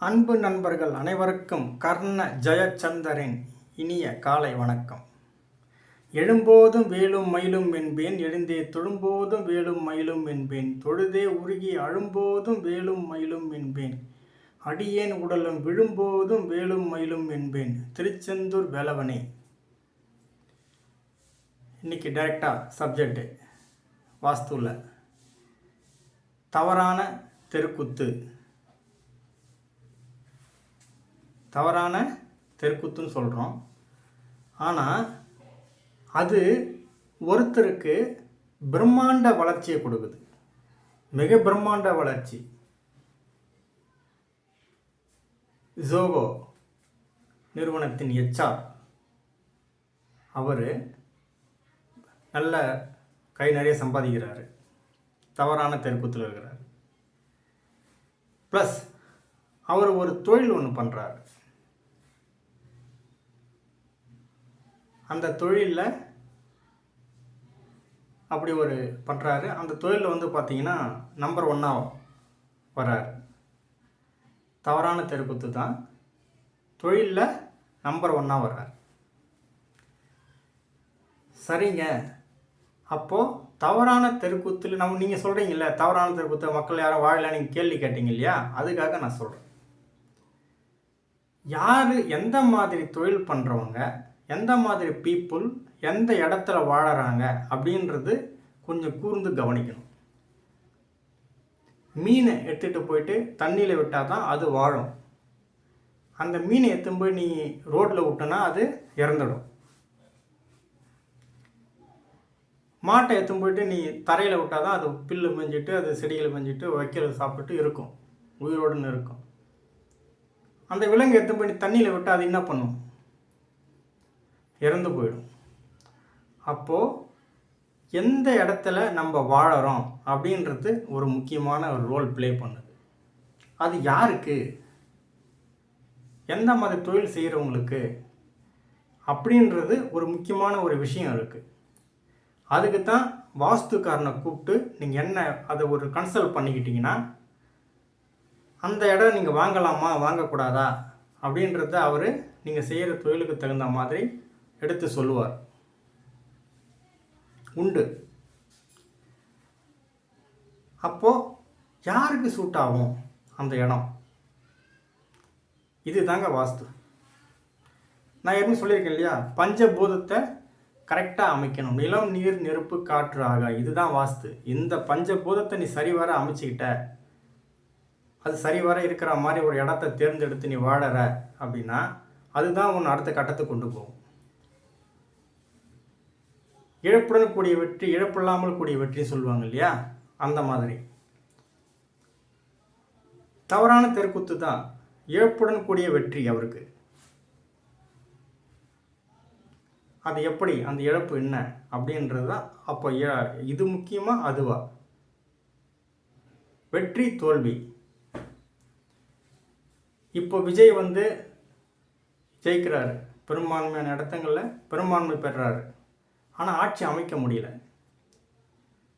அன்பு நண்பர்கள் அனைவருக்கும் கர்ண ஜெயச்சந்திரன் இனிய காலை வணக்கம். எழும்போதும் வேலும் மயிலும் என்பேன், எழுந்தே தொழும்போதும் வேலும் மயிலும் என்பேன், தொழுதே உருகி அழும்போதும் வேலும் மயிலும் என்பேன், அடியேன் உடலும் விழும்போதும் வேலும் மயிலும் என்பேன். திருச்செந்தூர் வேலவனே. இன்னைக்கு டைரக்டாக சப்ஜெக்டு வாஸ்துவில் தவறான தெருக்கூத்து. தவறான தெருக்கூத்துன்னு சொல்கிறோம். ஆனால் அது ஒருத்தருக்கு பிரம்மாண்ட வளர்ச்சியை கொடுக்குது, மிக பிரம்மாண்ட வளர்ச்சி. ஜோகோ நிறுவனத்தின் HR அவர் நல்ல கை நிறைய சம்பாதிக்கிறாரு, தவறான தெருக்கூத்தில் இருக்கிறார். ப்ளஸ் அவர் ஒரு தொழில் ஒன்று பண்ணுறாரு. அந்த தொழிலில் அப்படி ஒரு பண்ணுறாரு. அந்த தொழிலில் வந்து பார்த்திங்கன்னா நம்பர் 1 வராரு. தவறான தெருக்கூத்து தான், தொழிலில் நம்பர் 1 வராரு. சரிங்க, அப்போது தவறான தெருக்கூத்தில் நீங்கள் சொல்கிறீங்கல்ல, தவறான தெருக்கூத்து மக்கள் யாரும் வாழலை, நீங்கள் கேள்வி கேட்டீங்க இல்லையா, அதுக்காக நான் சொல்கிறேன். யார் எந்த மாதிரி தொழில் பண்ணுறவங்க, எந்த மாதிரி பீப்புள் எந்த இடத்துல வாழறாங்க அப்படின்றது கொஞ்சம் கூர்ந்து கவனிக்கணும். மீனை எடுத்துகிட்டு போயிட்டு தண்ணியில் விட்டால் தான் அது வாழும். அந்த மீனை எடுத்துன்னு போய் நீ ரோட்டில் விட்டனா அது இறந்துடும். மாட்டை எடுத்துன்னு போயிட்டு நீ தரையில் விட்டால் தான் அது புல்லு மேஞ்சிட்டு அது செடிகளை மேஞ்சிட்டு வைக்கிறது சாப்பிட்டு இருக்கும், உயிரோடுன்னு இருக்கும். அந்த விலங்கு எடுத்து போய் தண்ணியில் விட்டால் அது என்ன பண்ணும்? இறந்து போயிடும். அப்போது எந்த இடத்துல நம்ம வாழறோம் அப்படின்றது ஒரு முக்கியமான ஒரு ரோல் ப்ளே பண்ணுது. அது யாருக்கு, எந்த மாதிரி தொழில் செய்கிறவங்களுக்கு அப்படின்றது ஒரு முக்கியமான ஒரு விஷயம் இருக்குது. அதுக்கு தான் வாஸ்துக்காரனை கூப்பிட்டு நீங்கள் என்ன அதை ஒரு கன்சல்ட் பண்ணிக்கிட்டிங்கன்னா அந்த இடம் நீங்கள் வாங்கலாமா வாங்கக்கூடாதா அப்படின்றத அவர் நீங்கள் செய்கிற தொழிலுக்கு தகுந்த மாதிரி எடுத்து சொல்லுவார். உண்டு. அப்போது யாருக்கு சூட் ஆகும் அந்த இடம்? இது தாங்க வாஸ்து. நான் ஏற்கனவே சொல்லியிருக்கேன் இல்லையா, பஞ்சபூதத்தை கரெக்டாக அமைக்கணும். நிலம், நீர், நெருப்பு, காற்று, ஆகாயம், இதுதான் வாஸ்து. இந்த பஞ்சபூதத்தை நீ சரிவர அமைச்சிக்கிட்ட, அது சரிவர இருக்கிற மாதிரி ஒரு இடத்த தேர்ந்தெடுத்து நீ வாழற அப்படின்னா அதுதான் உன் அடுத்த கட்டத்துக்கு கொண்டு போகும். இழப்புடன் கூடிய வெற்றி, இழப்பில்லாமல் கூடிய வெற்றி சொல்லுவாங்க இல்லையா, அந்த மாதிரி. தவறான தெருக்கூத்து தான் இழப்புடன் கூடிய வெற்றி அவருக்கு. அது எப்படி, அந்த இழப்பு என்ன அப்படின்றது தான். அப்போ இது முக்கியமா அதுவா? வெற்றி தோல்வி. இப்போ விஜய் வந்து ஜெயிக்கிறாரு, பெரும்பான்மையான இடத்துங்களில் பெரும்பான்மை பெறுறாரு. ஆனால் ஆட்சி அமைக்க முடியல.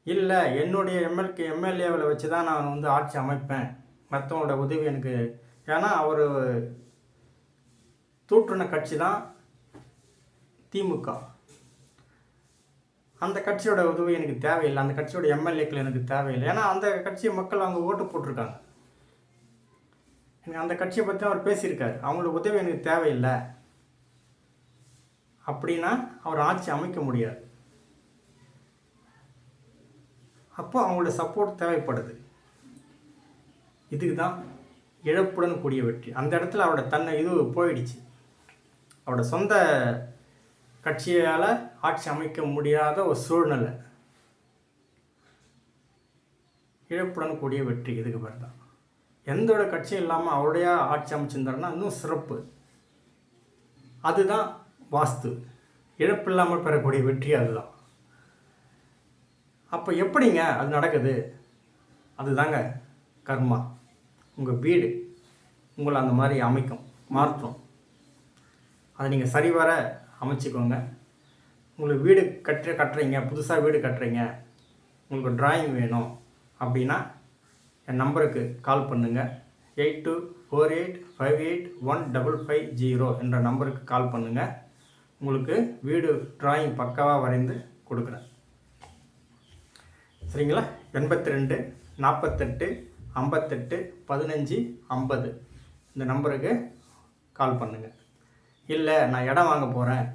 இல்லை, என்னுடைய எம்எல்ஏவில் வச்சு தான் நான் வந்து ஆட்சி அமைப்பேன், மற்றவங்களோட உதவி எனக்கு. ஏன்னா அவர் தூற்றுன கட்சி தான் திமுக. அந்த கட்சியோட உதவி எனக்கு தேவையில்லை, அந்த கட்சியோட எம்எல்ஏக்கள் எனக்கு தேவையில்லை. ஏன்னா அந்த கட்சியை மக்கள் அவங்க ஓட்டு போட்டிருக்காங்க. அந்த கட்சியை பற்றி அவர் பேசியிருக்காரு, அவங்களோட உதவி எனக்கு தேவையில்லை அப்படின்னா அவர் ஆட்சி அமைக்க முடியாது. அப்போ அவங்களோட சப்போர்ட் தேவைப்படுது. இதுக்கு தான் இழப்புடன் கூடிய வெற்றி. அந்த இடத்துல அவரோட இது போயிடுச்சு. அவரோட சொந்த கட்சியால் ஆட்சி அமைக்க முடியாத ஒரு சூழ்நிலை. இழப்புடன் கூடிய வெற்றி இதுக்கு பேர் தான். எந்தோட கட்சியும் இல்லாமல் அவருடைய ஆட்சி அமைச்சிருந்தாருன்னா இன்னும் சிறப்பு. அதுதான் வாஸ்து. இழப்பு இல்லாமல் பெறக்கூடிய வெற்றி அதுதான். அப்போ எப்படிங்க அது நடக்குது? அதுதாங்க கர்மா. உங்கள் வீடு உங்களை அந்த மாதிரி அமைக்கும், மாற்றும். அதை நீங்கள் சரிவர அமைச்சிக்கோங்க. உங்களுக்கு வீடு கட்டுறீங்க, புதுசாக வீடு கட்டுறீங்க, உங்களுக்கு டிராயிங் வேணும் அப்படின்னா என் நம்பருக்கு கால் பண்ணுங்கள். 82 48581550 என்ற நம்பருக்கு கால் பண்ணுங்கள். உங்களுக்கு வீடு டிராயிங் பக்காவாக வரைந்து கொடுக்குறேன். சரிங்களா? 82 48 58 15 50 இந்த நம்பருக்கு கால் பண்ணுங்கள். இல்லை நான் இடம் வாங்க போகிறேன்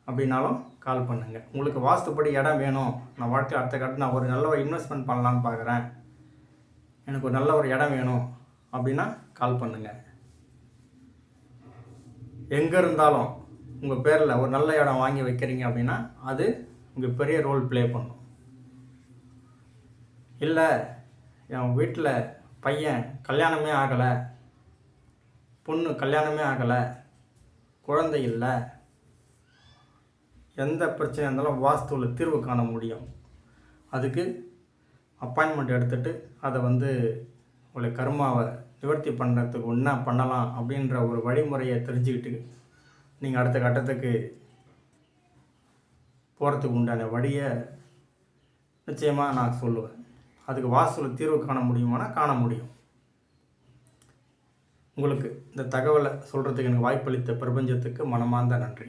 அப்படின்னாலும் கால் பண்ணுங்கள். உங்களுக்கு வாஸ்துப்படி இடம் வேணும், நான் வாழ்க்கையில் அடுத்த கட்ட நான் ஒரு நல்ல ஒரு இன்வெஸ்ட்மெண்ட் பண்ணலான்னு பார்க்குறேன், எனக்கு ஒரு நல்ல ஒரு இடம் வேணும் அப்படின்னா கால் பண்ணுங்கள். எங்கே இருந்தாலும் உங்கள் பேரில் ஒரு நல்ல இடம் வாங்கி வைக்கிறீங்க அப்படின்னா அது உங்கள் பெரிய ரோல் ப்ளே பண்ணும். இல்லை என் வீட்டில் பையன் கல்யாணமே ஆகலை, பொண்ணு கல்யாணமே ஆகலை, குழந்தை இல்லை, எந்த பிரச்சனையாக இருந்தாலும் வாஸ்துவில் தீர்வு காண முடியும். அதுக்கு அப்பாயின்மெண்ட் எடுத்துகிட்டு அதை உங்களை கர்மாவை நிவர்த்தி பண்ணுறதுக்கு என்ன பண்ணலாம் அப்படின்ற ஒரு வழிமுறையை தெரிஞ்சுக்கிட்டு நீங்கள் அடுத்த கட்டத்துக்கு போகிறதுக்கு உண்டான வழியை நிச்சயமாக நான் சொல்லுவேன். அதுக்கு வாஸ்துவில் தீர்வு காண முடியுமானா காண முடியும். உங்களுக்கு இந்த தகவலை சொல்கிறதுக்கு எனக்கு வாய்ப்பளித்த பிரபஞ்சத்துக்கு மனமார்ந்த நன்றி.